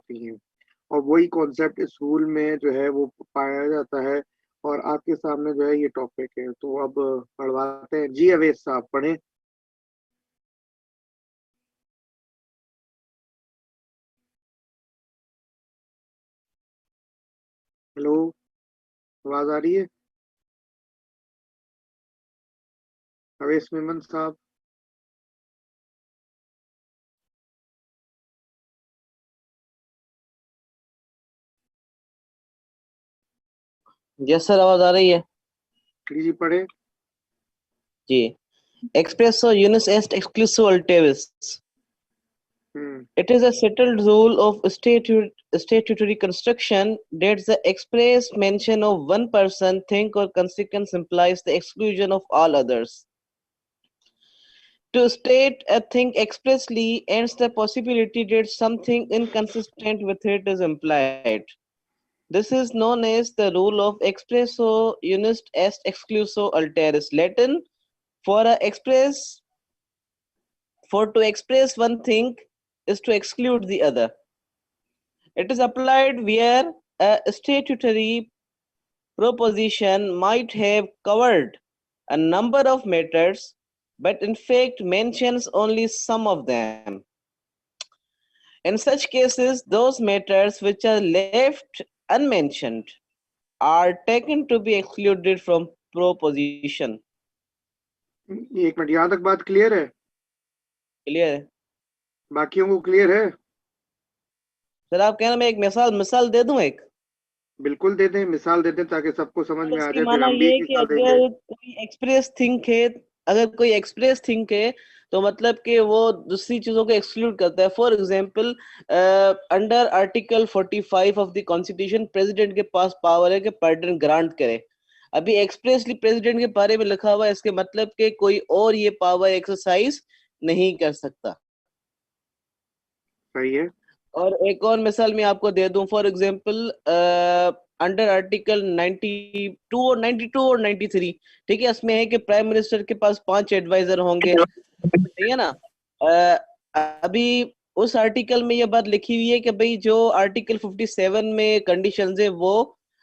सकती हैं, और वही कॉन्सेप्ट इस रूल में जो है वो पाया जाता है, और आपके सामने जो है ये टॉपिक है। तो अब पढ़वाते हैं जी, अवैध साहब पढ़े। हेलो, आवाज आ रही है? अवैध मेमन साहब। यस सर, आवाज आ रही है जी पढ़े। जी। Expresso unus est exclusive altevis. Hmm. It is a settled rule of statutory construction that the express mention of one person, thing, or consequence implies the exclusion of all others. To state a thing expressly ends the possibility that something inconsistent with it is implied. This is known as the rule of expresso unus est excluso alteris. Latin for a express for to express one thing is to exclude the other. It is applied where a statutory proposition might have covered a number of matters, but in fact mentions only some of them. In such cases, those matters which are left unmentioned are taken to be excluded from proposition. एक minute, यहाँ तक बात clear है? Clear? बाकियों को clear है? Sir आप कहना मैं एक मिसाल दे दूं एक? बिल्कुल दे दें, मिसाल दे दें ताकि सबको समझ में आ इसकी जाए, फिर माना हम भी ये एक है कि मिसाल देंगे। अगर कोई एक्सप्रेस थिंक है तो मतलब कि वो दूसरी चीजों को एक्सक्लूड करता है। For example, under article 45 of the constitution president के पास पावर है कि पार्डन ग्रांट करे। अभी एक्सप्रेसली प्रेसिडेंट के बारे में लिखा हुआ है, इसके मतलब कि कोई और ये पावर एक्सरसाइज नहीं कर सकता। सही है। और एक और मिसाल मैं आपको दे दूं, फॉर एग्जांपल अंडर आर्टिकल 92 और 92 और 93, ठीक है, इसमें है कि प्राइम मिनिस्टर के पास 5 एडवाइजर होंगे, ठीक है ना। अभी उस आर्टिकल में ये बात लिखी हुई है कि भाई जो आर्टिकल 57 में कंडीशंस है वो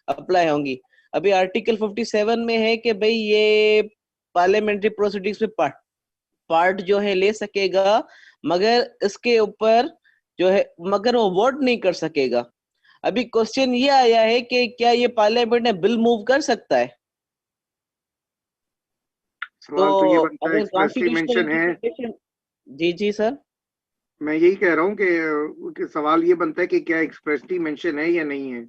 अप्लाई होंगी। अभी आर्टिकल 57 में है कि भाई ये पार्लियामेंट्री प्रोसीडिंग्स में पार्ट जो है ले सकेगा, मगर इसके ऊपर जो है मगर वो वोट नहीं कर सकेगा। अभी क्वेश्चन ये आया है कि क्या ये पार्लियामेंट में बिल मूव कर सकता है? तो सवाल तो ये बनता है, अगर एक्सप्रेसली कॉन्स्टिट्यूशनल मेंशन है। इंटरप्रिटेशन, जी जी सर। मैं यही कह रहा हूँ कि सवाल ये बनता है कि क्या एक्सप्रेसली मेंशन है या नहीं है।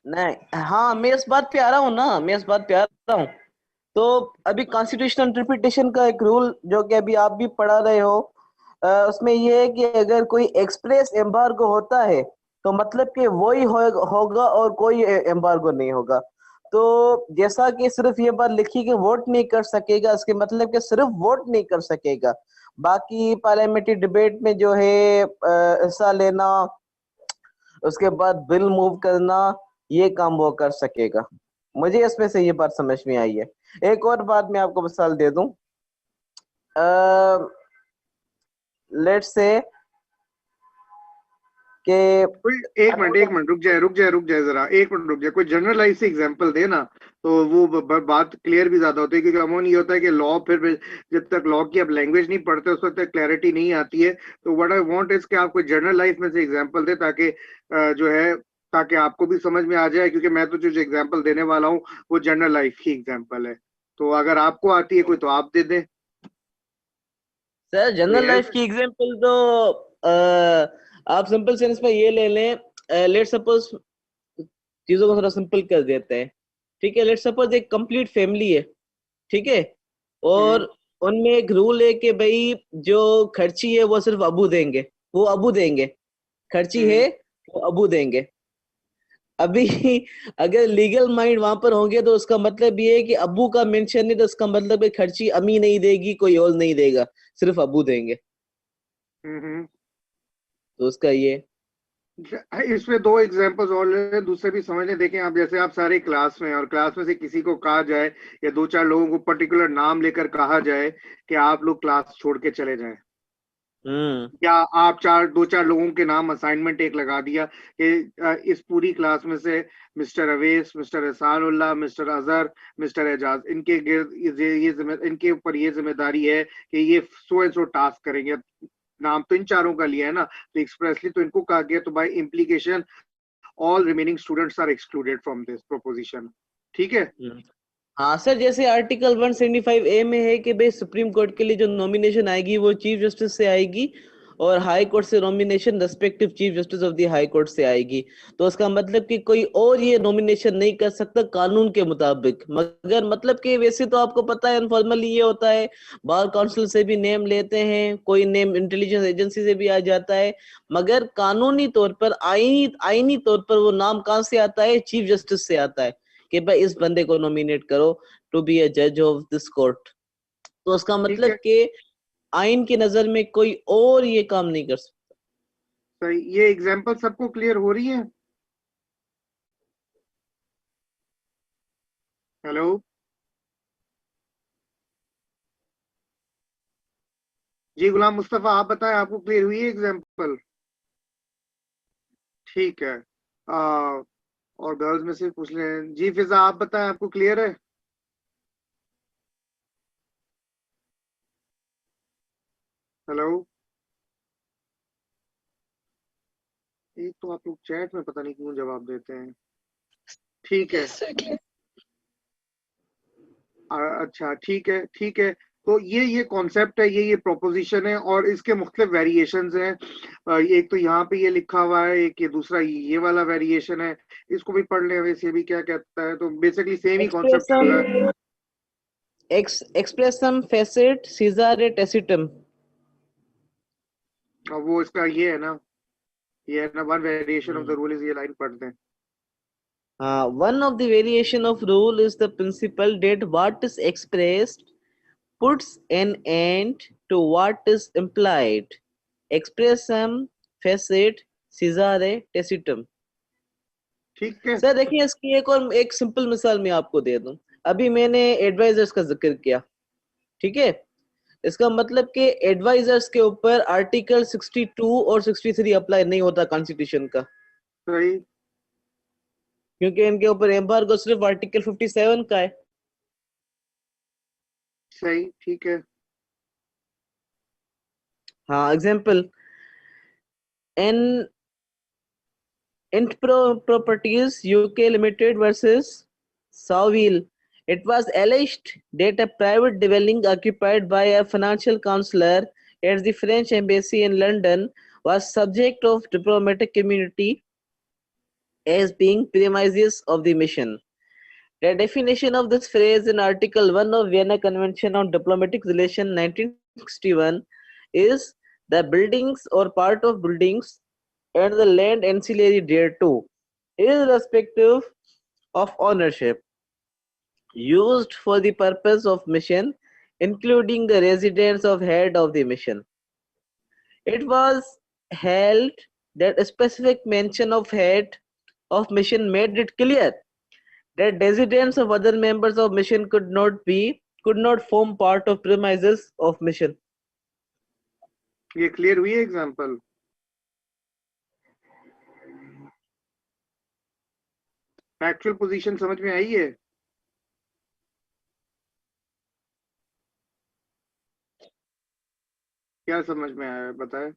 नहीं, हाँ मैं इस बात पे आ रहा हूँ ना, मैं इस बात पे आ रहा हूँ। तो अभी कॉन्स्टिट्यूशनल इंटरप्रिटेशन का एक रूल जो कि अभी आप भी पढ़ा रहे हो, उसमें ये है कि अगर कोई एक्सप्रेस एम्बार्गो होता है तो मतलब कि वही होगा और कोई एम्बार्गो नहीं होगा। तो जैसा कि सिर्फ ये बात लिखी कि वोट नहीं कर सकेगा, इसके मतलब कि सिर्फ वोट नहीं कर सकेगा, बाकी पार्लियामेंट्री डिबेट में जो है हिस्सा लेना, उसके बाद बिल मूव करना, ये काम वो कर सकेगा। मुझे इसमें से ये बात समझ में आई है। एक और बात मैं आपको मिसाल दे दूं, लेट्स से कि कोई एक मिनट रुक जाए जरा, एक मिनट रुक जाए, कोई जनरलाइज से एग्जांपल दे ना, तो वो बात क्लियर भी ज्यादा होती है। क्योंकि अमूमन ये होता है कि लॉ, फिर जब तक लॉ की आप लैंग्वेज नहीं पढ़ते उस वक्त तक क्लैरिटी नहीं आती है। तो व्हाट आई वांट इज कि आप कोई जनरलाइज में से एग्जांपल दे, ताकि जो है, ताकि आपको भी समझ में आ जाए। क्योंकि मैं तो जो एग्जांपल देने वाला हूँ वो जनरल लाइफ की एग्जांपल है। तो अगर आपको आती है कोई तो आप दे दें। सर कोई जनरल है? लाइफ की एग्जांपल तो आप सिंपल सेंस में ये ले लें। लेट सपोज, चीजों को थोड़ा सिंपल कर देते हैं, ठीक है। लेट सपोज एक कंप्लीट फैमिली है, ठीक है, हम्म। और उनमें एक रूल है कि भाई जो खर्ची है वो सिर्फ अबू देंगे, वो अबू देंगे, खर्ची है हम्म। वो अबू देंगे। अभी अगर लीगल माइंड वहां पर होंगे तो उसका मतलब ये है कि अबू का मेंशन नहीं, तो उसका मतलब है खर्ची अम्मी नहीं देगी, कोई और नहीं देगा, सिर्फ अबू देंगे। हम्म। तो उसका ये इसमें दो एग्जांपल्स और ले, दूसरे भी समझने देखें आप। जैसे आप सारे क्लास में, और क्लास में से किसी को कहा जाए, या दो चार लोगों को पर्टिकुलर नाम लेकर कहा जाए कि आप लोग क्लास छोड़ के चले जाएं, या आप दो चार लोगों के नाम असाइनमेंट एक लगा दिया कि इस पूरी क्लास में से mister Awais, mister Ehsanullah, mister Azhar, mister Ejaz, इनके गिर्द इनके ऊपर ये जिम्मेदारी है कि ये सो एंड सो टास्क करेंगे। नाम तो इन चारों का लिया है ना, तो एक्सप्रेसली तो इनको कहा गया, तो by implication all remaining students are excluded from this proposition. ठीक है। हाँ सर, जैसे आर्टिकल 175A में है कि भाई सुप्रीम कोर्ट के लिए जो नॉमिनेशन आएगी वो चीफ जस्टिस से आएगी, और हाई कोर्ट से nomination respective chief justice of the high court से आएगी। तो उसका मतलब कि कोई और ये नॉमिनेशन नहीं कर सकता कानून के मुताबिक। मगर मतलब कि वैसे तो आपको पता है इनफॉर्मली ये होता है, बार काउंसिल से भी नेम लेते हैं, कोई नेम इंटेलिजेंस एजेंसी से भी आ जाता है, मगर कानूनी तौर पर आईनी तौर पर वो नाम कहाँ से आता है? चीफ जस्टिस से आता है कि भाई इस बंदे को नॉमिनेट करो टू बी अ जज ऑफ दिस कोर्ट। तो उसका ठीक मतलब है, कि आइन की नजर में कोई और ये काम नहीं कर सकता। सही। ये एग्जांपल सबको क्लियर हो रही है? हेलो जी, गुलाम मुस्तफा, आप बताएं, आपको क्लियर हुई है एग्जांपल? ठीक है। और गर्ल्स में से पूछ लें जी, फिजा आप बताएं, आपको क्लियर है? हेलो। एक तो आप लोग चैट में पता नहीं क्यों जवाब देते हैं। ठीक है। अच्छा, ठीक है, ठीक है। तो ये कॉन्सेप्ट है, ये प्रोपोजिशन है, और इसके मुख्तलिफ वेरिएशंस हैं। एक तो यहाँ पे ये लिखा हुआ है, एक ये दूसरा ये वाला वेरिएशन है। इसको भी पढ़ लें, वैसे भी क्या कहता है, तो बेसिकली सेम ही कॉन्सेप्ट चल रहा है। एक्सप्रेसम एक्सप्रेसम फेसिट सीजारे टेसिटम। और वो इसका ये है ना, one variation of the rule is, ये लाइन पढ़ते हैं। One of the variation of rule is the principle that what is expressed puts an end to what is implied. Expressum facit caesare tacitum. ठीक है। Sir देखिए, इसकी एक simple मिसाल मैं आपको दे दूं। अभी मैंने एडवाइजर्स का जिक्र किया, ठीक है? इसका मतलब कि एडवाइजर्स के ऊपर आर्टिकल 62 और 63 अप्लाई नहीं होता कॉन्स्टिट्यूशन का, सही। क्योंकि इनके ऊपर एम्बार्गो सिर्फ आर्टिकल 57 का है। सही। ठीक है। हाँ, example an Intpro Properties UK Limited versus Sawwell. It was alleged that a private dwelling occupied by a financial counselor at the French embassy in London was subject of diplomatic immunity as being premises of the mission. The definition of this phrase in Article 1 of Vienna Convention on Diplomatic Relations 1961 is the buildings or part of buildings and the land ancillary thereto, irrespective of ownership, used for the purpose of mission, including the residence of head of the mission. It was held that a specific mention of head of mission made it clear that residents of other members of mission could not form part of premises of mission. ये clear हुई है example? Factual position समझ में आई है? क्या समझ में आया है, बताएं।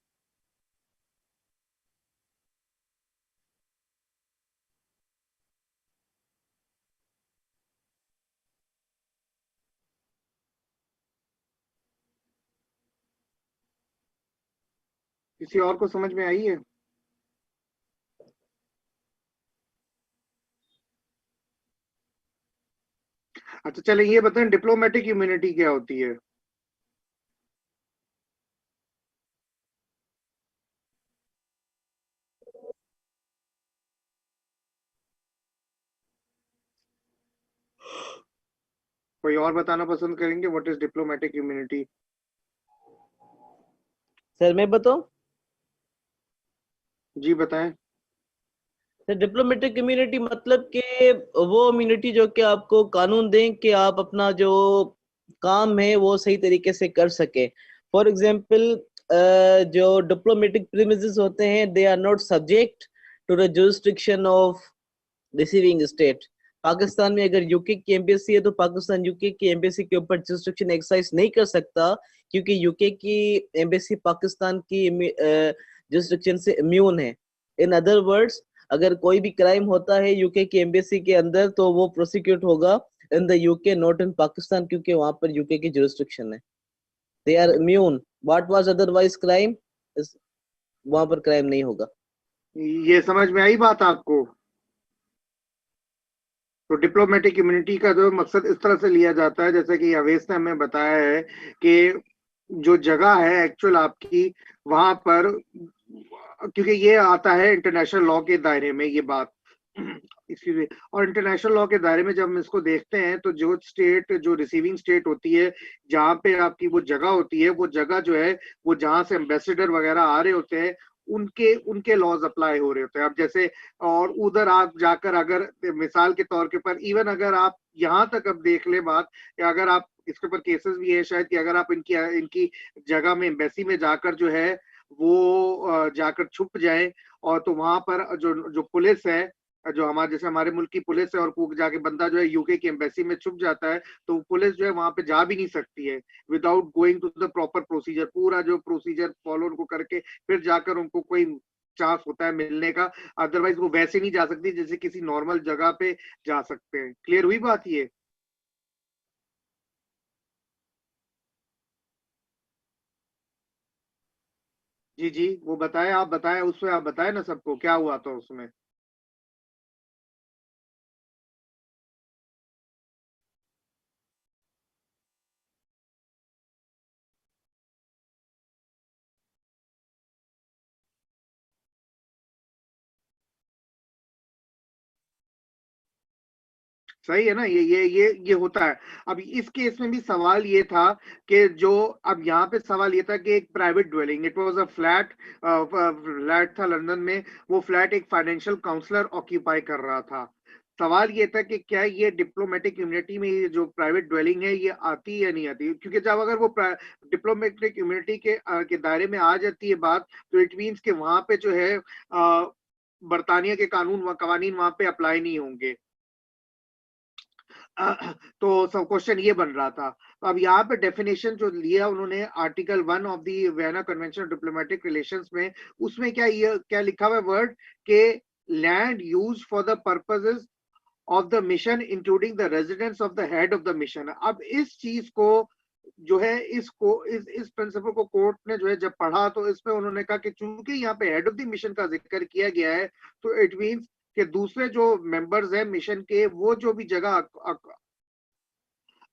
किसी और को समझ में आई है? अच्छा, चले ये बताएं, डिप्लोमेटिक इम्यूनिटी क्या होती है? कोई और बताना पसंद करेंगे? What is diplomatic immunity? Sir मैं बताऊं? जी बताएं। सर डिप्लोमेटिक इम्यूनिटी मतलब कि वो इम्यूनिटी जो कि आपको कानून दें कि आप अपना जो काम है वो सही तरीके से कर सके। फॉर एग्जाम्पल, जो डिप्लोमेटिक प्रीमिसेस होते हैं they are not subject to the jurisdiction of receiving state. Pakistan में अगर यूके की एम्बेसी है तो पाकिस्तान यूके की एम्बेसी के ऊपर जुरिस्डिक्शन एक्सरसाइज नहीं कर सकता, क्योंकि यूके की एम्बेसी पाकिस्तान की जुरिस्डिक्शन से इम्यून है। इन अदर वर्ड्स, अगर कोई भी क्राइम होता है यूके की एम्बेसी के अंदर तो वो प्रोसिक्यूट होगा in the UK, not in Pakistan, क्योंकि वहां पर यूके की जुरिस्डिक्शन है। They are immune. What was otherwise crime, वहां पर क्राइम नहीं होगा। ये समझ में आई बात आपको? तो डिप्लोमेटिक इम्यूनिटी का जो मकसद इस तरह से लिया जाता है, जैसे कि अवेश ने हमें बताया है कि जो जगह है एक्चुअल आपकी वहां पर, क्योंकि ये आता है इंटरनेशनल लॉ के दायरे में ये बात, एक्सक्यूज मी, और इंटरनेशनल लॉ के दायरे में जब हम इसको देखते हैं तो जो स्टेट, जो रिसीविंग स्टेट होती है, जहाँ पे आपकी वो जगह होती है, वो जगह जो है वो जहाँ से एम्बेसडर वगैरह आ रहे होते हैं उनके उनके लॉज अप्लाई हो रहे होते हैं। अब जैसे और उधर आप जाकर अगर मिसाल के तौर के पर इवन अगर आप यहाँ तक अब देख ले बात, या अगर आप इसके ऊपर केसेस भी है शायद कि अगर आप इनकी इनकी जगह में एम्बेसी में जाकर जो है वो जाकर छुप जाए, और तो वहां पर जो जो पुलिस है, जो हमारे जैसे हमारे मुल्क की पुलिस है, और वो जाके बंदा जो है यूके की एम्बेसी में छुप जाता है, तो पुलिस जो है वहां पे जा भी नहीं सकती है without going to the proper procedure. पूरा जो प्रोसीजर फॉलो उनको करके फिर जाकर उनको कोई चांस होता है मिलने का, अदरवाइज वो वैसे नहीं जा सकती जैसे किसी नॉर्मल जगह पे जा सकते हैं। क्लियर हुई बात ये? जी जी, वो बताए, आप बताए उसमें, आप बताए ना सबको क्या हुआ था उसमें। सही है ना, ये होता है। अब इस केस में भी सवाल ये था कि जो, अब यहाँ पे सवाल ये था कि एक private dwelling, it was a flat, flat था लंदन में, वो फ्लैट एक फाइनेंशियल काउंसलर ऑक्यूपाई कर रहा था। सवाल ये था कि क्या ये डिप्लोमेटिक इम्यूनिटी में ये जो प्राइवेट ड्वेलिंग है ये आती है या नहीं आती, क्योंकि जब अगर वो डिप्लोमेटिक इम्यूनिटी के दायरे में आ जाती है बात, तो इट मीन्स कि वहां पे जो है बरतानिया के कानून व कवानीन वहां पे अप्लाई नहीं होंगे। तो सब क्वेश्चन ये बन रहा था। तो अब यहाँ पे डेफिनेशन जो लिया उन्होंने article 1 of the Vienna convention of diplomatic relations में, उसमें क्या ये क्या लिखा हुआ है वर्ड के land use for the purposes of the mission including the residence of the head of the mission. अब इस चीज को जो है, इसको इस प्रिंसिपल को कोर्ट ने जो है जब पढ़ा तो इसमें उन्होंने कहा कि चूंकि यहाँ पे हेड ऑफ द मिशन का जिक्र किया गया है, तो इट मींस कि दूसरे जो मेंबर्स हैं मिशन के, वो जो भी जगह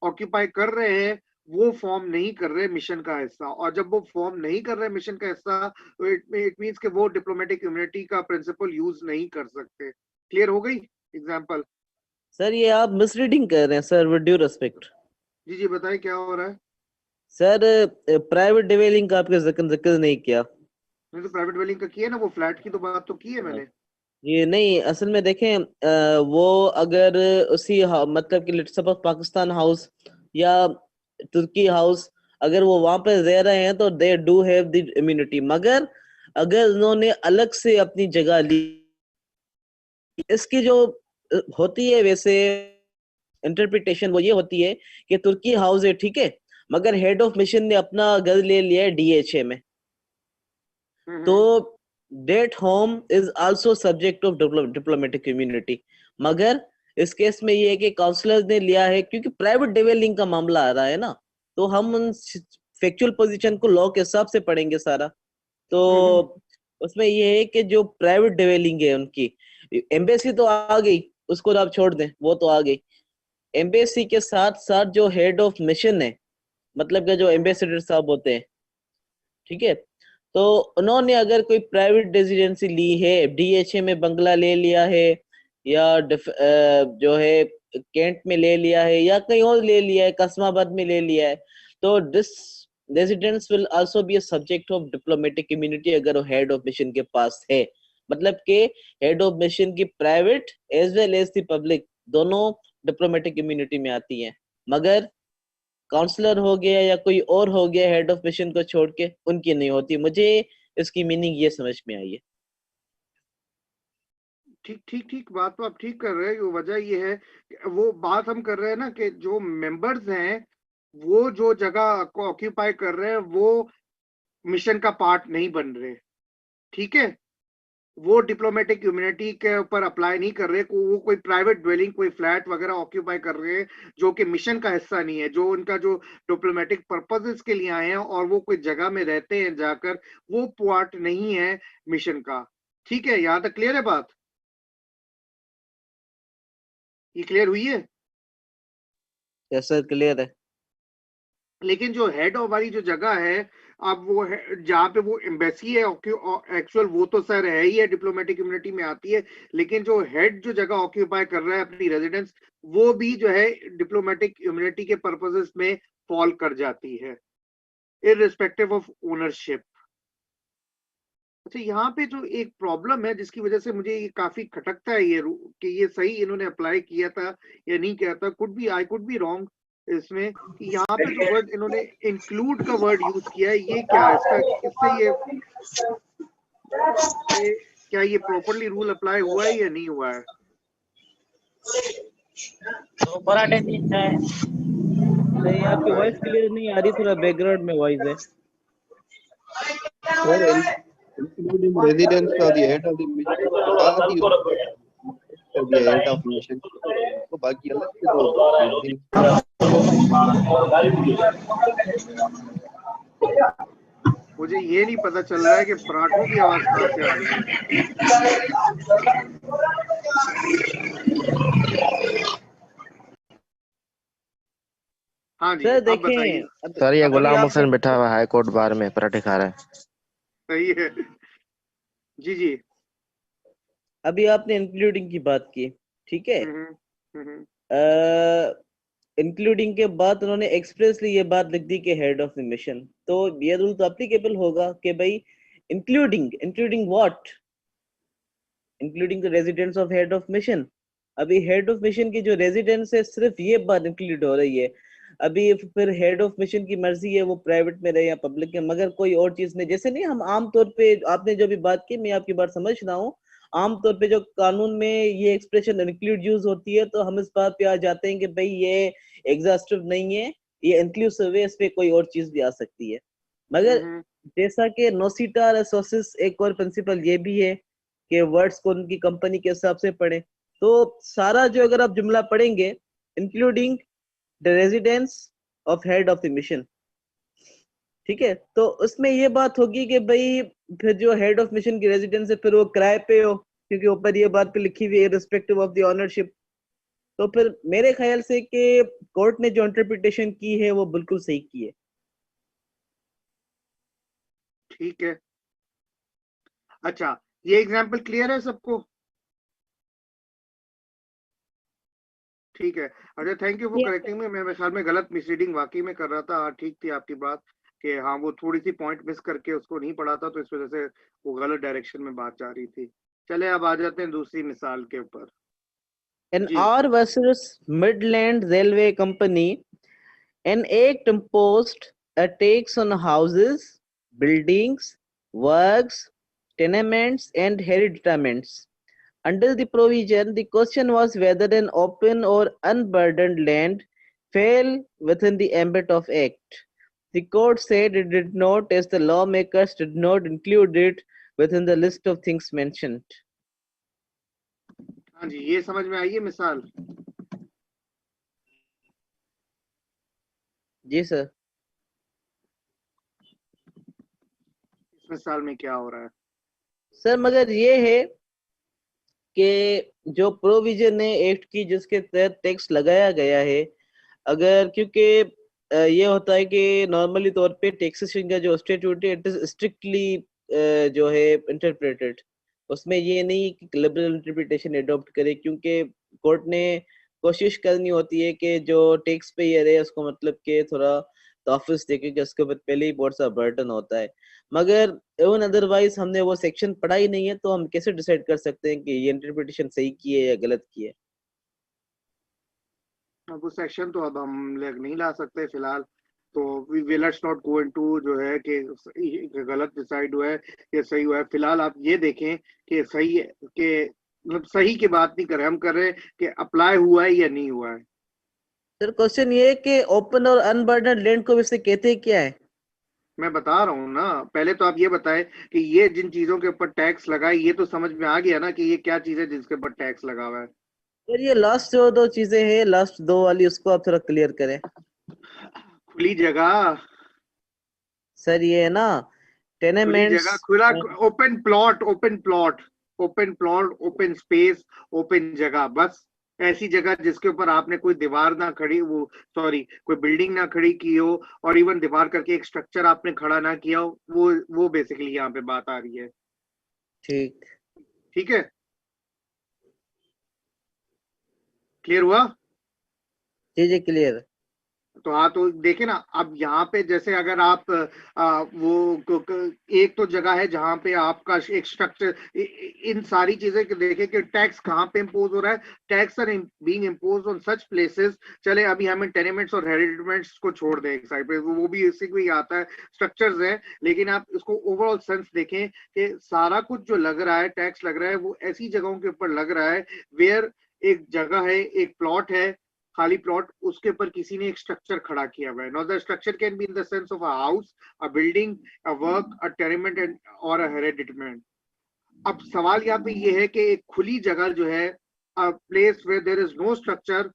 ऑक्यूपाई कर रहे हैं वो फॉर्म नहीं कर रहे मिशन का हिस्सा, और जब वो फॉर्म नहीं कर रहे मिशन का हिस्सा, तो इट मींस कि वो डिप्लोमेटिक इम्यूनिटी का प्रिंसिपल यूज नहीं कर सकते। क्लियर हो गई एग्जांपल? सर ये आप मिसरीडिंग कर रहे हैं सर, विद ड्यू रिस्पेक्ट। जी जी, बताइए क्या हो रहा है। सर प्राइवेट डिवेलिंग का आपके जिक्र नहीं किया। मैंने तो प्राइवेट वेलिंग का किया ना, वो फ्लैट की तो बात तो की है मैंने। ये नहीं, असल में देखें वो अगर उसी मतलब कि लेट्स सपोज पाकिस्तान हाउस या तुर्की हाउस, अगर वो वहां पर रह रहे हैं तो they do have the immunity. मगर अगर उन्होंने अलग से अपनी जगह ली, इसकी जो होती है वैसे इंटरप्रिटेशन वो ये होती है कि तुर्की हाउस है ठीक है, मगर हेड ऑफ मिशन ने अपना घर ले लिया है डीएचए में, तो hmm. That home is also subject of diplomatic immunity. मगर इस केस में ये है कि काउंसलर ने लिया है, क्योंकि प्राइवेट डिवेलिंग का मामला आ रहा है ना, तो हम उन फैक्चुअल पोजीशन को लॉ के हिसाब से पढ़ेंगे सारा। तो हम्म। उसमें ये है कि जो प्राइवेट डिवेलिंग है उनकी एम्बेसी तो आ गई, उसको तो आप छोड़ दें, वो तो आ गई। एम्बेसी के साथ साथ जो हेड ऑफ मिशन है, मतलब कि जो एम्बेसडर साहब होते हैं, ठीक है, तो उन्होंने अगर कोई प्राइवेट रेजिडेंसी ली है, डीएचए में बंगला ले लिया है, या जो है कैंट में ले लिया है, या कहीं और ले लिया है, कस्माबाद में ले लिया है, तो this residence will also be a subject of diplomatic immunity अगर वो हेड ऑफ मिशन के पास है। मतलब के हेड ऑफ मिशन की private as well as the public दोनों डिप्लोमेटिक इम्यूनिटी में आती हैं। मगर काउंसलर हो गया या कोई और हो गया हेड ऑफ मिशन को छोड़ के, उनकी नहीं होती। मुझे इसकी मीनिंग ये समझ में आई है। ठीक ठीक ठीक, बात तो आप ठीक कर रहे हैं। वजह ये है वो बात हम कर रहे हैं ना कि जो मेंबर्स हैं वो जो जगह को ऑक्यूपाई कर रहे हैं वो मिशन का पार्ट नहीं बन रहे। ठीक है, वो डिप्लोमेटिक इम्यूनिटी के ऊपर अप्लाई नहीं कर रहे। वो कोई प्राइवेट ड्वेलिंग, कोई फ्लैट वगैरह ऑक्यूपाई कर रहे हैं जो कि मिशन का हिस्सा नहीं है, जो उनका जो डिप्लोमेटिक पर्पसेस के लिए आए हैं और वो कोई जगह में रहते हैं जाकर, वो पार्ट नहीं है मिशन का। ठीक है, यहाँ तक क्लियर है बात? ये क्लियर हुई है? यस सर, क्लियर है। लेकिन जो हेड ऑफ वाली जो जगह है, अब वो है जहाँ पे वो एम्बेसी है एक्चुअल, वो तो सर है ही है, डिप्लोमेटिक इम्यूनिटी में आती है। लेकिन जो हेड जो जगह ऑक्यूपाई कर रहा है अपनी रेजिडेंस, वो भी जो है डिप्लोमेटिक इम्यूनिटी के पर्पसेस में फॉल कर जाती है, इररिस्पेक्टिव ऑफ ओनरशिप। अच्छा, यहाँ पे जो एक प्रॉब्लम है जिसकी वजह से मुझे ये काफी खटकता है ये कि ये सही इन्होंने अप्लाई किया था या नहीं किया था, आई कुड बी रॉन्ग इसमें, कि यहाँ पे जो वर्ड इन्होंने इंक्लूड का वर्ड यूज किया है, ये क्या है इसका, इससे ये क्या ये प्रॉपरली रूल अप्लाई हुआ है या नहीं हुआ है? तो पराठे नहीं, आपकी वॉइस क्लियर नहीं आ रही, थोड़ा बैकग्राउंड में वॉइस है। Sir, including residence of the head of the mission तो बाकी of the head of mission तो बाकी अलग से तो मुझे ये नहीं पता चल रहा है कि पराठों की आवाज कहाँ से आ रही है। हाँ जी, सर आप बताइए। देखें, सर ये अभी गुलाम आप हुसैन बैठा हुआ हाई कोर्ट बार में पराठे खा रहा है। सही है। जी जी। अभी आपने इंक्लूडिंग की बात की, ठीक है। हम्म। इंक्लूडिंग के बाद उन्होंने एक्सप्रेसली ये बात लिख दी कि हेड ऑफ द मिशन, तो ये रूल तो एप्लीकेबल होगा कि भाई including including what, including the residence of head of mission. अभी हेड ऑफ मिशन की जो रेजिडेंस है सिर्फ ये बात इंक्लूड हो रही है। अभी फिर हेड ऑफ मिशन की मर्जी है वो प्राइवेट में रहे या पब्लिक में, मगर कोई और चीज नहीं। जैसे नहीं, हम आमतौर पे, आपने जो भी बात की मैं आपकी बात समझ रहा हूँ, आमतौर पे जो कानून में ये एक्सप्रेशन इंक्लूड यूज होती है तो हम इस बात पे आ जाते हैं कि भाई ये एग्जॉस्टिव नहीं है, ये इंक्लूसिव है, इस पे कोई और चीज भी आ सकती है। मगर जैसा कि नोसिटार एसोसिस एक और प्रिंसिपल ये भी है कि वर्ड्स को उनकी कंपनी के हिसाब से पढ़े। तो सारा जो अगर आप जुमला पढ़ेंगे, including the residence of head of the mission, ठीक है, तो उसमें ये बात होगी कि भाई फिर जो हेड ऑफ मिशन की रेजिडेंस है फिर वो किराए पे हो, क्योंकि ऊपर ये बात पे लिखी हुई है रिस्पेक्टिव ऑफ द ऑनरशिप। तो फिर मेरे ख्याल से कि कोर्ट ने जो इंटरप्रिटेशन की है वो बिल्कुल सही की है। ठीक है। अच्छा, ये एग्जाम्पल क्लियर है सबको? ठीक है। अच्छा, thank you for correcting me. मैं ख्याल में गलत मिसरीडिंग वाकई में कर रहा था। हाँ, ठीक थी आपकी बात कि हाँ वो थोड़ी सी पॉइंट मिस करके उसको नहीं पढ़ा था, तो इस वजह से वो गलत डायरेक्शन में बात जा रही थी। चले अब आ जाते हैं दूसरी मिसाल के ऊपर। In ji R versus Midland Railway Company, an act imposed a tax on houses, buildings, works, tenements, and hereditaments. Under the provision, the question was whether an open or unburdened land fell within the ambit of Act. The court said it did not, as the lawmakers did not include it within the list of things mentioned. हाँ जी, ये समझ में आई है मिसाल? जी sir. इस मिसाल में क्या हो रहा है? सर मगर ये है कि जो प्रोविजन है एक्ट की जिसके तहत टैक्स लगाया गया है, अगर क्योंकि ये होता है कि नॉर्मली तौर पे टैक्सेशन का जो स्टैट्यूट है इट इज स्ट्रिक्टली जो है इंटरप्रेटेड, उसमें ये नहीं कि लिबरल इंटरप्रिटेशन एडॉप्ट करे, क्योंकि कोर्ट ने कोशिश करनी होती है कि जो टैक्स पेयर है उसको मतलब कि थोड़ा तोफ़ुस देके कि उसके ऊपर पहले ही बहुत सा बर्डन होता है। मगर इवन अदरवाइज हमने वो सेक्शन पढ़ा ही नहीं है, तो हम कैसे डिसाइड कर सकते हैं कि ये इंटरप्रिटेशन सही की है या गलत की है? अब वो सेक्शन तो अब हम नहीं ला सकते फिलहाल, तो we let's not go into जो है कि गलत डिसाइड हुआ है या सही हुआ है। फिलहाल आप ये देखें कि सही है कि मतलब सही की बात नहीं कर रहे, हम कर रहे हैं कि अप्लाई हुआ है या नहीं हुआ है। सर क्वेश्चन ये है कि ओपन और अनबर्डन लैंड को वैसे कहते क्या है? मैं बता रहा हूँ ना, पहले तो आप ये बताएं कि ये जिन चीजों के ऊपर टैक्स लगा है, ये तो समझ में आ गया ना कि ये क्या चीज है जिसके ऊपर टैक्स लगा हुआ है। सर ये लास्ट जो दो चीजें हैं, लास्ट दो वाली, उसको आप थोड़ा क्लियर करें। खुली जगह, सर ये है ना खुली टेनेमेंट्स। जगह, खुला, open plot, open plot, open plot, open space, open जगह, बस ऐसी जगह जिसके ऊपर आपने कोई दीवार ना खड़ी, वो सॉरी कोई बिल्डिंग ना खड़ी की हो, और इवन दीवार करके एक स्ट्रक्चर आपने खड़ा ना किया हो, वो बेसिकली यहाँ पे बात आ रही है। ठीक। ठीक है, क्लियर हुआ? जी जी क्लियर। तो हाँ, तो देखे ना, अब यहाँ पे जैसे अगर आप एक तो जगह है जहां पे आपका एक स्ट्रक्चर, इन सारी चीजें के देखे कि टैक्स कहाँ पे इम्पोज हो रहा है। Tax are being impose on such places. चले अभी हमें टेनेमेंट्स और हेरिटेजमेंट्स को छोड़ दें एक साइड पे, वो भी इसी को ही आता है, स्ट्रक्चर्स है। लेकिन आप इसको ओवरऑल सेंस देखें कि सारा कुछ जो लग रहा है, टैक्स लग रहा है, वो ऐसी जगहों के ऊपर लग रहा है वेयर एक जगह है, एक प्लॉट है, खाली प्लॉट, उसके ऊपर किसी ने एक स्ट्रक्चर खड़ा किया हुआ है। Now the structure can be in the sense of a house, a building, a work, a tenement and और अ हेरिटेजमेंट। अब सवाल यहाँ पे ये है कि एक खुली जगह जो है, a place where there is no structure,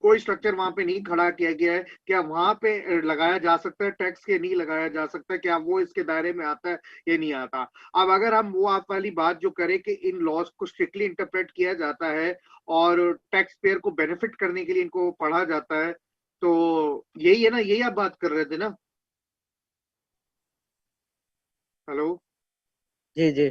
कोई स्ट्रक्चर वहां पे नहीं खड़ा किया गया है, क्या वहां पे लगाया जा सकता है टैक्स के? नहीं लगाया जा सकता। क्या वो इसके दायरे में आता है? ये नहीं आता। अब अगर हम वो आप वाली बात जो करें कि इन लॉज को स्ट्रिक्टली इंटरप्रेट किया जाता है और टैक्स पेयर को बेनिफिट करने के लिए इनको पढ़ा जाता है, तो यही है ना, यही आप बात कर रहे थे ना? हेलो? जी जी।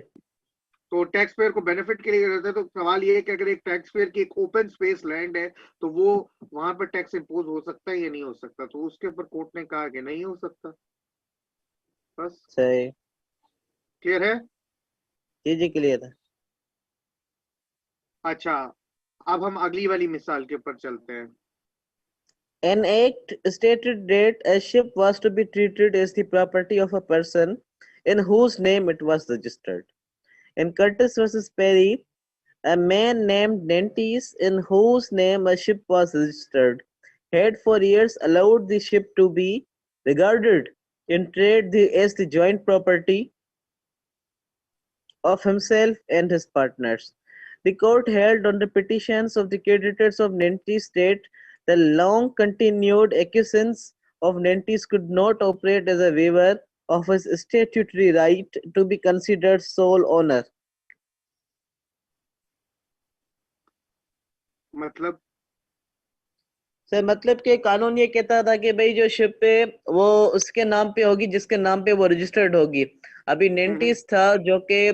तो टैक्स पेयर को बेनिफिट के लिए रहता है, तो सवाल ये है कि अगर एक टैक्स पेयर की एक ओपन स्पेस लैंड है, तो वो वहां पर टैक्स इंपोज हो सकता है या नहीं हो सकता? तो उसके ऊपर कोर्ट ने कहा कि नहीं हो सकता। बस, सही। क्लियर है? जी जी क्लियर है। अच्छा, अब हम अगली वाली मिसाल के ऊपर चलते हैं। An act stated that a ship was to be treated as the property of a person in whose name it was registered. In Curtis versus Perry, a man named Nantes, in whose name a ship was registered, had for years allowed the ship to be regarded in trade as the joint property of himself and his partners. The court held on the petitions of the creditors of Nantes that the long continued acquiescence of Nantes could not operate as a waiver of his statutory right to be considered sole owner. मतलब sir मतलब कि कानून ये कहता था कि भाई जो शिप है वो उसके नाम पे होगी जिसके नाम पे वो रजिस्टर्ड होगी। अभी नेंटिस था जो कि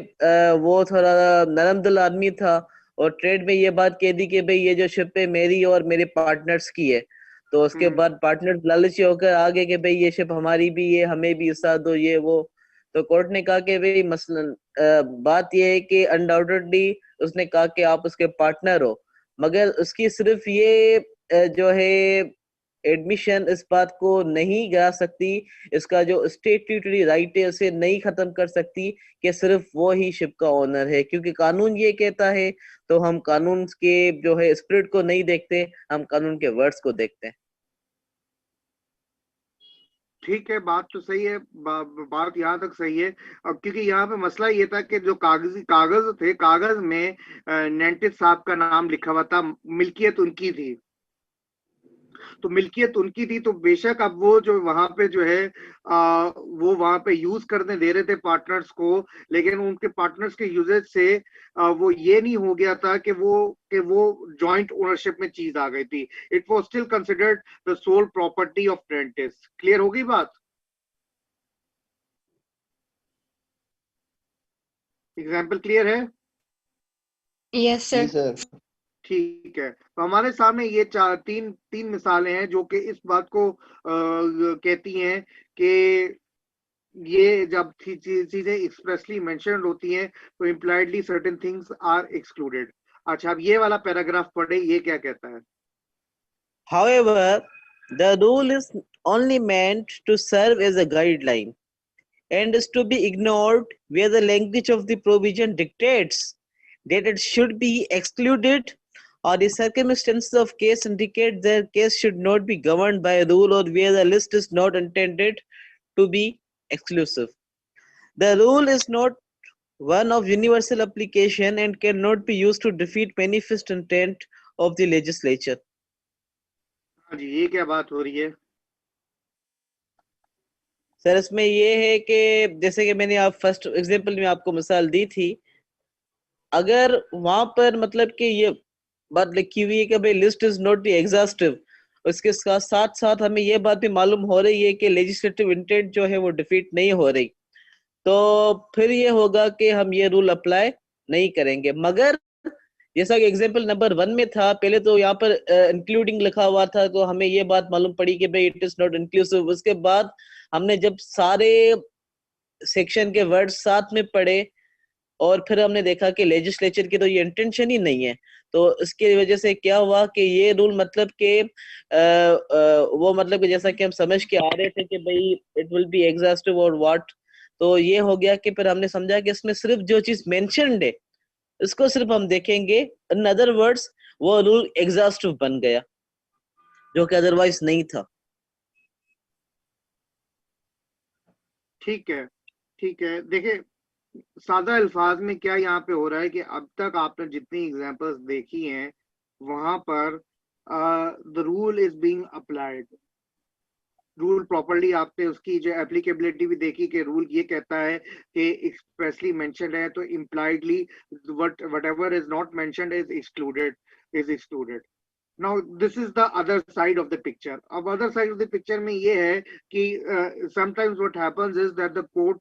वो थोड़ा नरम दिल आदमी था और ट्रेड में ये बात कह दी कि भाई ये जो शिप है मेरी और मेरे पार्टनर्स की है। तो उसके बाद पार्टनर्स लालची होकर आ गए कि भाई ये शिप हमारी भी है, हमें भी हिस्सा दो, ये वो। तो कोर्ट ने कहा कि भाई मसलन बात ये है कि अनडाउटेडली उसने कहा कि आप उसके पार्टनर हो, मगर उसकी सिर्फ ये जो है एडमिशन इस बात को नहीं गिरा सकती, इसका जो स्टेट्यूटरी राइट है उसे नहीं खत्म कर सकती कि सिर्फ वो ही शिप का ओनर है, क्योंकि कानून ये कहता है। तो हम कानून के जो है स्पिरिट को नहीं देखते, हम कानून के वर्ड्स को देखते हैं। ठीक है, बात तो सही है, बात यहाँ तक सही है। अब क्योंकि यहाँ पे मसला ये था कि जो कागज थे, कागज में नेंटिस साहब का नाम लिखा हुआ था, मिल्कियत उनकी थी। तो मिल्कियत उनकी थी, तो बेशक अब वो जो वहां पे जो है वो वहां पे यूज करने दे रहे थे पार्टनर्स को, लेकिन उनके पार्टनर्स के यूजेज से वो ये नहीं हो गया था कि वो जॉइंट ओनरशिप में चीज आ गई थी। It was still considered the sole property of Prentice. Clear होगी बात? एग्जाम्पल क्लियर है? यस जी सर। सर। ठीक है, तो हमारे सामने ये चार तीन तीन मिसालें हैं जो कि इस बात को कहती हैं कि ये जब चीजें एक्सप्रेसली मेंशन्ड होती हैं तो impliedly certain things are excluded. अच्छा, अब ये वाला पैराग्राफ पढ़े, ये क्या कहता है? However, the rule is only meant to serve as a guideline and is to be ignored where the language of the provision dictates that it should be excluded or the circumstances of case indicate that case should not be governed by a rule or where the list is not intended to be exclusive. The rule is not one of universal application and cannot be used to defeat manifest intent of the legislature. हाँ जी, ये क्या बात हो रही है? Sir इसमें ये है कि जैसे कि मैंने आप फर्स्ट एग्जांपल में आपको मिसाल दी थी, अगर वहां पर मतलब कि ये बात लिखी हुई है कि भाई लिस्ट इज नॉट एग्जॉस्टिव, उसके साथ साथ हमें ये बात भी मालूम हो रही है कि लेजिस्लेटिव इंटेंट जो है वो डिफीट नहीं हो रही, तो फिर ये होगा कि हम ये रूल अप्लाई नहीं करेंगे। मगर जैसा कि एग्जांपल नंबर 1 में था, पहले तो यहाँ पर इंक्लूडिंग लिखा हुआ था, तो हमें ये बात मालूम पड़ी कि भाई इट इज नॉट इंक्लूसिव। उसके बाद हमने जब सारे सेक्शन के वर्ड साथ में पढ़े और फिर हमने देखा कि लेजिस्लेचर की तो ये इंटेंशन ही नहीं है, तो इसकी वजह से क्या हुआ कि ये रूल मतलब कि वो मतलब कि जैसा कि हम समझ के आ रहे थे कि भाई इट विल बी एग्जॉस्टिव और व्हाट, तो ये हो गया कि फिर हमने समझा कि इसमें सिर्फ जो चीज मेंशन्ड है इसको सिर्फ हम देखेंगे, इन अदर वर्ड्स वो रूल एग्जॉस्टिव बन गया जो कि अदरवाइज नहीं था। ठीक है, ठीक है। देखिए, सादा अल्फाज में क्या यहाँ पे हो रहा है कि अब तक आपने जितनी एग्जांपल्स देखी हैं वहां पर the rule is being applied, rule properly आपने उसकी जो एप्लीकेबिलिटी भी देखी कि रूल ये कहता है कि एक्सप्रेसली मेंशन्ड है तो impliedly whatever is not mentioned is excluded. Now this is the other side of the picture. अब other side of the picture में ये है कि sometimes what happens is that the court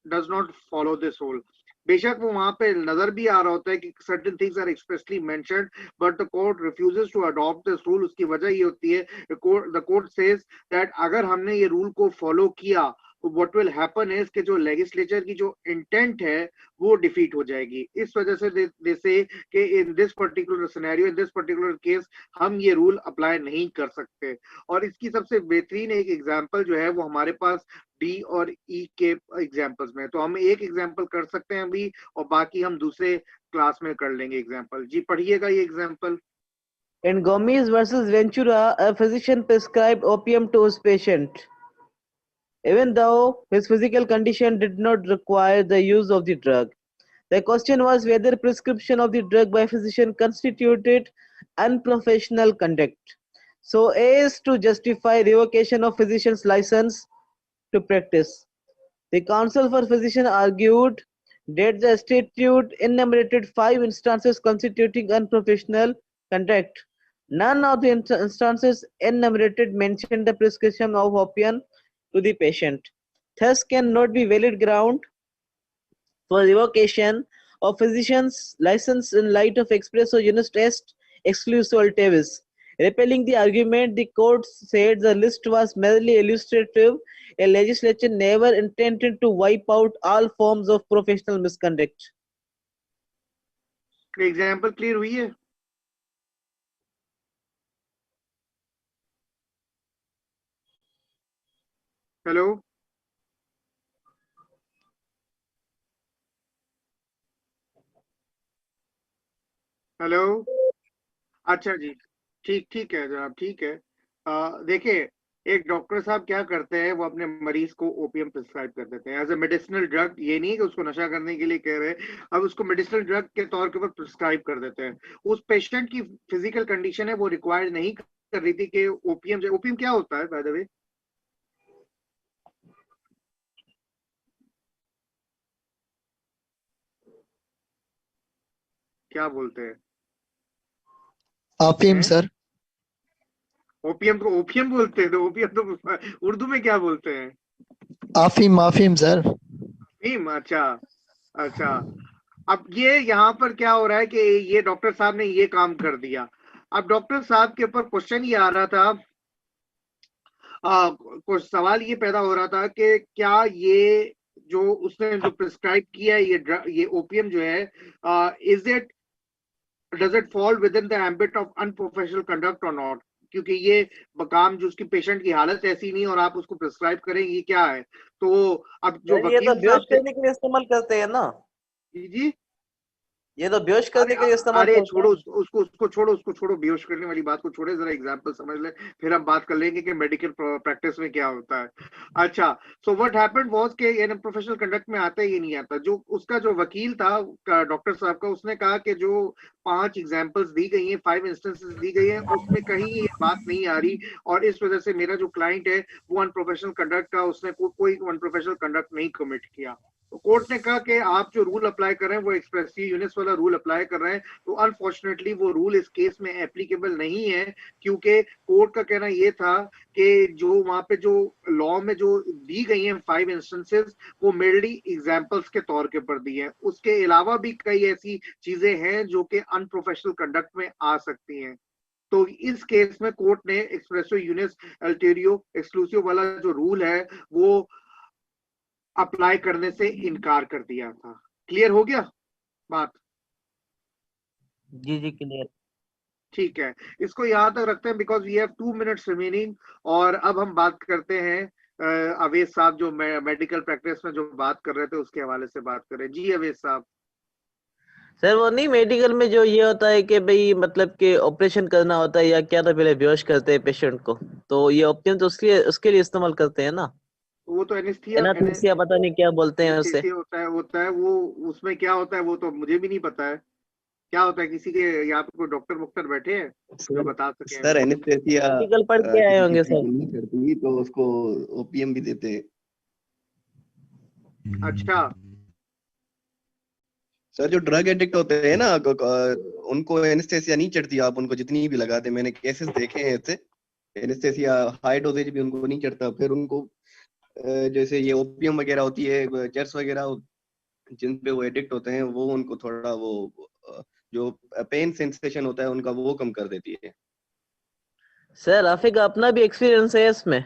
does not follow this rule. बेशक वो वहां पे नजर भी आ रहा होता है कि certain things are expressly mentioned but the court refuses to adopt this rule. उसकी वजह ये होती है the court says that अगर हमने ये रूल को फॉलो किया तो what will happen is कि जो लेजिस्लेचर की जो इंटेंट है वो डिफीट हो जाएगी। इस वजह से they say कि in this particular scenario, in this particular case हम ये रूल अप्लाई नहीं कर सकते। और इसकी सबसे बेहतरीन एक एग्जांपल जो है वो हमारे पास डी और ई के एग्जांपल्स में, तो हम एक एग्जांपल कर सकते हैं अभी और बाकी हम दूसरे क्लास में कर लेंगे एग्जांपल। जी पढ़िएगा ये example. In Gomez versus Ventura, a physician prescribed opium to his patient, even though his physical condition did not require the use of the drug. The question was whether prescription of the drug by physician constituted unprofessional conduct, so as to justify revocation of physician's license to practice. The counsel for physician argued that the statute enumerated 5 instances constituting unprofessional conduct. None of the instances enumerated mentioned the prescription of opium to the patient. Thus cannot be valid ground for revocation of physician's license in light of express or unus est exclusivitatis. Repelling the argument, the court said the list was merely illustrative. A legislature never intended to wipe out all forms of professional misconduct. Example clear हुई है? Hello hello, अच्छा जी, ठीक ठीक है जनाब, ठीक है। देखिए, एक डॉक्टर साहब क्या करते हैं, वो अपने मरीज को ओपियम प्रिस्क्राइब कर देते हैं एज ए मेडिसिनल ड्रग। ये नहीं कि उसको नशा करने के लिए कह रहे हैं, अब उसको मेडिसिनल ड्रग के तौर के ऊपर प्रिस्क्राइब कर देते हैं। उस पेशेंट की फिजिकल कंडीशन है वो रिक्वायर नहीं कर रही थी कि ओपियम क्या होता है बाय द वे? क्या बोलते हैं? अफीम सर। ओपियम को ओपियम बोलते हैं, तो ओपियम तो उर्दू में क्या बोलते हैं? अफीम अफीम सर। अफीम, अच्छा अच्छा। अब ये यहाँ पर क्या हो रहा है कि ये डॉक्टर साहब ने ये काम कर दिया। अब डॉक्टर साहब के ऊपर क्वेश्चन ये आ रहा था, कुछ सवाल ये पैदा हो रहा था कि क्या ये जो उसने जो प्रिस्क्राइब किया है ये ओपियम जो है, does it fall within the ambit of unprofessional conduct or not? क्योंकि ये काम जो उसकी पेशेंट की हालत ऐसी नहीं है और आप उसको प्रिस्क्राइब करेंगे, ये क्या है? तो अब जो सर, ये तो वकील बेहोश साहब थे, करने के लिए इस्तेमाल करते हैं ना, जी ये तो बेहोश करने के लिए इस्तेमाल अरे करते छोड़ो हैं। उसको छोड़ो, बेहोश करने वाली बात को छोड़े, जरा एग्जांपल समझ ले, फिर हम बात कर लेंगे कि मेडिकल प्रैक्टिस में क्या होता है। अच्छा, सो व्हाट हैपेंड वाज के इन प्रोफेशनल कंडक्ट में आता ही नहीं आता। जो उसका जो वकील था डॉक्टर साहब का, उसने कहा कि जो 5 एग्जांपल्स दी गई हैं, 5 इंस्टेंसेस दी गई हैं, उसमें कहीं ये बात नहीं आ रही और इस वजह से मेरा जो क्लाइंट है वो अनप्रोफेशनल कंडक्ट का, उसने कोई अनप्रोफेशनल कंडक्ट नहीं कमिट किया। तो कोर्ट ने कहा कि आप जो रूल अप्लाई कर रहे हैं वो एक्सप्रेसिव यूनिस वाला रूल अप्लाई कर रहे हैं, तो अनफॉर्चुनेटली वो रूल इस केस में एप्लीकेबल नहीं है, क्योंकि कोर्ट का कहना ये था कि जो वहां पे जो लॉ में जो दी गई हैं 5 इंस्टेंसेस, वो मेरली एग्जांपल्स के तौर के पर दी हैं। उसके अलावा भी कई ऐसी चीजें हैं जो कि अनप्रोफेशनल कंडक्ट में आ सकती हैं। तो इस केस में कोर्ट ने एक्सप्रेसो यूनिस अल्टेरियो एक्सक्लूसिव वाला जो रूल है वो अप्लाई करने से इनकार कर दिया था। क्लियर हो गया बात? जी क्लियर। ठीक है, इसको यहां तक रखते हैं because we have 2 minutes remaining. और अब हम बात करते हैं अवेश साहब जो मेडिकल प्रैक्टिस में जो बात कर रहे थे उसके हवाले से बात करें। जी अवेश साहब। सर, वो नहीं, मेडिकल में जो ये होता है कि भाई मतलब कि ऑपरेशन करना होता है या क्या, तो पहले बेहोश करते हैं पेशेंट को, तो ये ऑप्शन तो उसके लिए इस्तेमाल करते हैं ना, वो तो एनेस्थीसिया एनास्थीसिया, पता नहीं क्या बोलते हैं उसे। होता है वो। उसमें क्या होता है वो तो मुझे भी नहीं पता है क्या होता है। किसी के यहाँ पे कोई डॉक्टर वॉक्टर बैठे हैं जो सर बता सके सर हमें? एनेस्थेसिया मेडिकल पढ़ के आए किसी होंगे पेशेंट सर। को नहीं करती तो उसको ओपीएम भी देते हैं। अच्छा, सर जो ड्रग एडिक्ट होते हैं ना, उनको एनेस्थेसिया नहीं चढ़ती, आप उनको जितनी भी लगा दे, मैंने केसेस देखे हैं ऐसे। एनेस्थेसिया हाई डोजेज भी उनको नहीं चढ़ता, फिर उनको जैसे ये ओपीएम वगैरह होती है, चर्स वगैरह जिन पे वो एडिक्ट होते हैं, वो उनको थोड़ा वो जो पेन सेंसेशन होता है उनका वो कम कर देती है। सर, राफी का अपना भी एक्सपीरियंस है इसमें।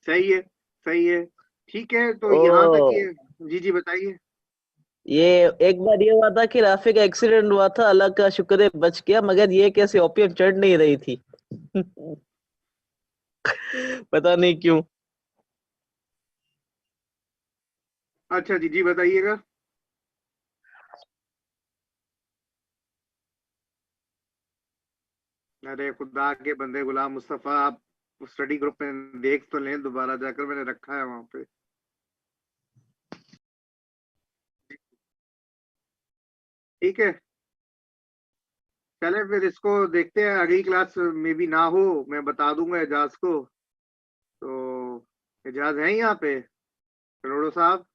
सही है, सही है, ठीक है। तो ओ, यहाँ तक ये, जी बताइए। ये एक बार ये हुआ था कि राफी का एक्सीडेंट हुआ था, अल्लाह का शुक्र है बच गया, मगर ये कैसे ओपीएम चढ़ नहीं रही थी। पता नहीं क्यों। अच्छा जी बताइएगा। अरे खुदा के बंदे गुलाम मुस्तफा, आप स्टडी ग्रुप में देख तो लें दोबारा जाकर, मैंने रखा है वहां पे। ठीक है, चले फिर इसको देखते हैं। अगली क्लास में भी ना हो, मैं बता दूंगा एजाज को। तो एजाज है यहाँ पे, करोड़ो साहब?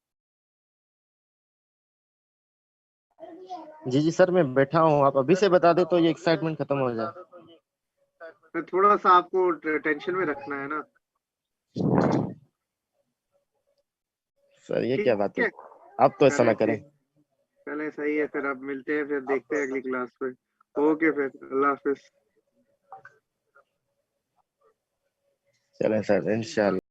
जी सर, मैं बैठा हूँ, आप अभी से बता दे तो ये एक्साइटमेंट खत्म हो जाए। तो थोड़ा सा आपको टेंशन में रखना है ना। सर ये क्या ठीक बात है, है, आप तो ऐसा चले ना करें। ठीक, चले सही है। फिर अब मिलते हैं, फिर देखते हैं अगली क्लास पे। ओके, फिर अल्लाह हाफिज। चलें सर, इंशाल्लाह।